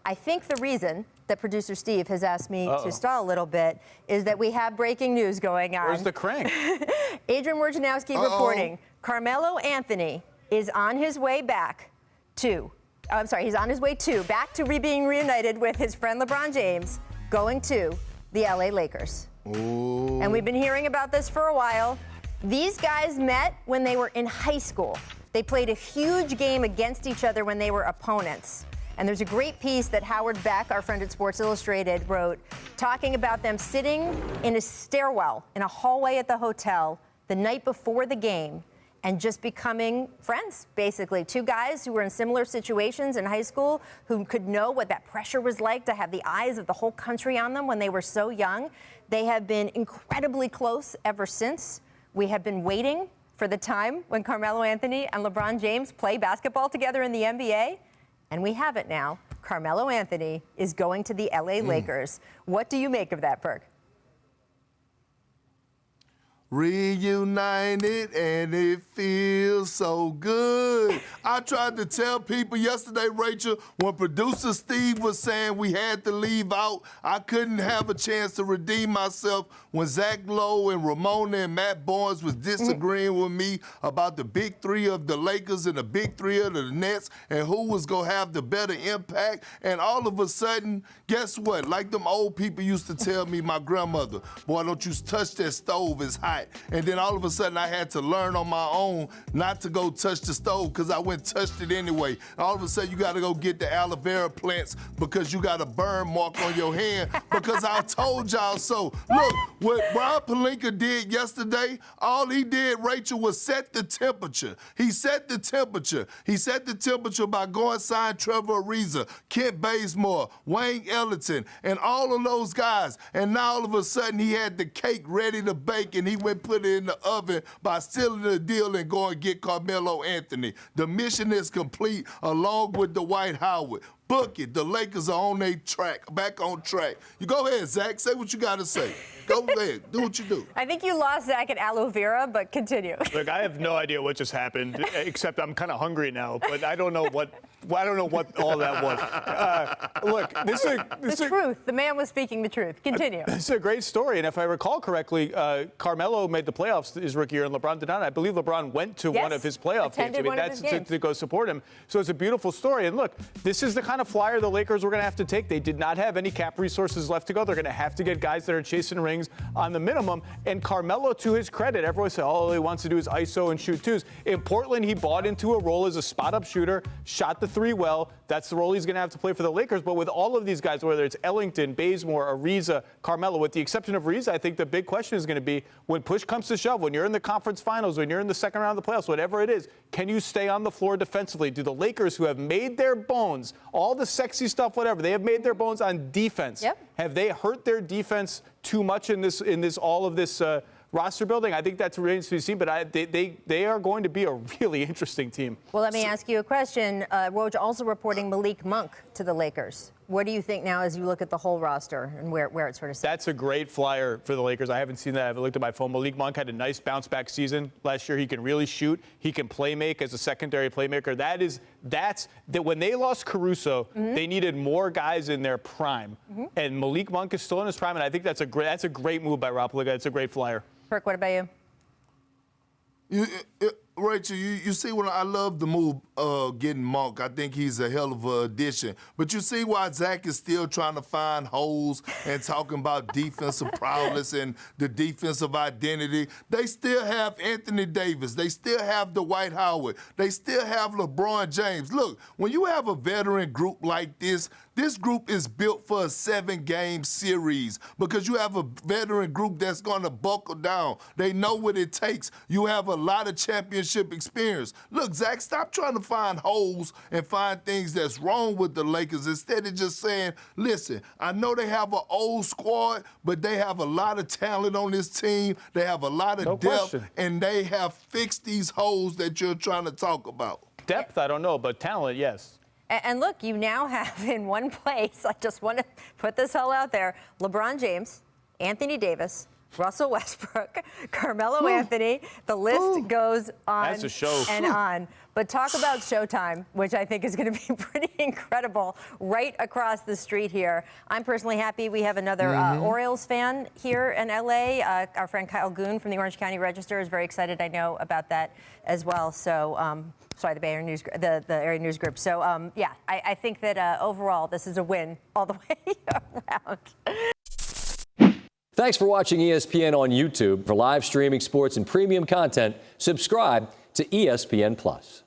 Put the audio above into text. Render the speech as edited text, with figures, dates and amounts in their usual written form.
I think the reason that producer Steve has asked me to stall a little bit is that we have breaking news going on. Where's the crank? Adrian Wojnarowski reporting Carmelo Anthony is on his way back to, he's on his way back to being reunited with his friend LeBron James, going to the LA Lakers. Ooh. And we've been hearing about this for a while. These guys met when they were in high school. They played a huge game against each other when they were opponents. And there's a great piece that Howard Beck, our friend at Sports Illustrated, wrote talking about them sitting in a stairwell in a hallway at the hotel the night before the game and just becoming friends, basically. Two guys who were in similar situations in high school who could know what that pressure was like to have the eyes of the whole country on them when they were so young. They have been incredibly close ever since. We have been waiting for the time when Carmelo Anthony and LeBron James play basketball together in the NBA. And we have it now. Carmelo Anthony is going to the LA Lakers. What do you make of that, Perk? Reunited and it feels so good. I tried to tell people yesterday, Rachel, when producer Steve was saying we had to leave out, I couldn't have a chance to redeem myself when Zach Lowe and Ramona and Matt Barnes was disagreeing with me about the big three of the Lakers and the big three of the Nets and who was going to have the better impact. And all of a sudden, guess what? Like them old people used to tell me, my grandmother, boy, don't you touch that stove, it's hot. And then all of a sudden I had to learn on my own not to go touch the stove because I went and touched it anyway. All of a sudden you got to go get the aloe vera plants because you got a burn mark on your hand because I told y'all so. Look, what Rob Pelinka did yesterday, all he did, Rachel, was set the temperature. He set the temperature. He set the temperature by going sign Trevor Ariza, Kent Bazemore, Wayne Ellington, and all of those guys. And now all of a sudden he had the cake ready to bake and he went put it in the oven by sealing the deal and go and get Carmelo Anthony. The mission is complete along with Dwight Howard. Book it. The Lakers are on their track, back on track. You go ahead, Zach. Say what you got to say. Go ahead. Do what you do. I think you lost Zach at aloe vera, but continue. Look, I have no idea what just happened, except I'm kind of hungry now, but I don't know what all that was. Look, this is the truth. The man was speaking the truth. Continue. This is a great story, and if I recall correctly, Carmelo made the playoffs his rookie year, and LeBron did not. I believe LeBron went to one of his playoff games. I mean, that's to go support him. So it's a beautiful story. And look, this is the kind of flyer the Lakers were going to have to take. They did not have any cap resources left to go. They're going to have to get guys that are chasing rings on the minimum. And Carmelo, to his credit, everyone said, all he wants to do is ISO and shoot twos. In Portland, he bought into a role as a spot-up shooter, shot the three well. That's the role he's going to have to play for the Lakers. But with all of these guys, whether it's Ellington, Bazemore, Ariza, Carmelo, with the exception of Ariza, I think the big question is going to be when push comes to shove, when you're in the conference finals, when you're in the second round of the playoffs, whatever it is, can you stay on the floor defensively? Do the Lakers, who have made their bones, all the sexy stuff, whatever, they have made their bones on defense. Yep. Have they hurt their defense too much in all of this roster building? I think that remains to be seen, but they are going to be a really interesting team. Well, let me ask you a question. Woj also reporting Malik Monk to the Lakers. What do you think now as you look at the whole roster and where it sort of sits? That's a great flyer for the Lakers. I haven't seen that. I haven't looked at my phone. Malik Monk had a nice bounce-back season last year. He can really shoot. He can play make as a secondary playmaker. That's when they lost Caruso, they needed more guys in their prime. And Malik Monk is still in his prime, and I think that's a great move by Rob Pelinka. It's a great flyer. Perk, what about you? Rachel, you see when I love the move getting Monk. I think he's a hell of an addition. But you see why Zach is still trying to find holes and talking about defensive prowess and the defensive identity. They still have Anthony Davis. They still have Dwight Howard. They still have LeBron James. Look, when you have a veteran group like this group is built for a 7-game series because you have a veteran group that's going to buckle down. They know what it takes. You have a lot of championship experience. Look, Zach, stop trying to find holes and find things that's wrong with the Lakers instead of just saying, listen, I know they have an old squad, but they have a lot of talent on this team. They have a lot of depth, and they have fixed these holes that you're trying to talk about. Depth, I don't know, but talent, yes. And look, you now have in one place, I just want to put this all out there, LeBron James, Anthony Davis, Russell Westbrook, Carmelo Anthony. The list goes on That's a show. and on. But talk about Showtime, which I think is going to be pretty incredible right across the street here. I'm personally happy we have another Orioles fan here in L.A. Our friend Kyle Goon from the Orange County Register is very excited, I know, about that as well. So, sorry, the Bay Area News, the Area News Group. So, yeah, I think that overall this is a win all the way around. Thanks for watching ESPN on YouTube. For live streaming sports and premium content, subscribe to ESPN+.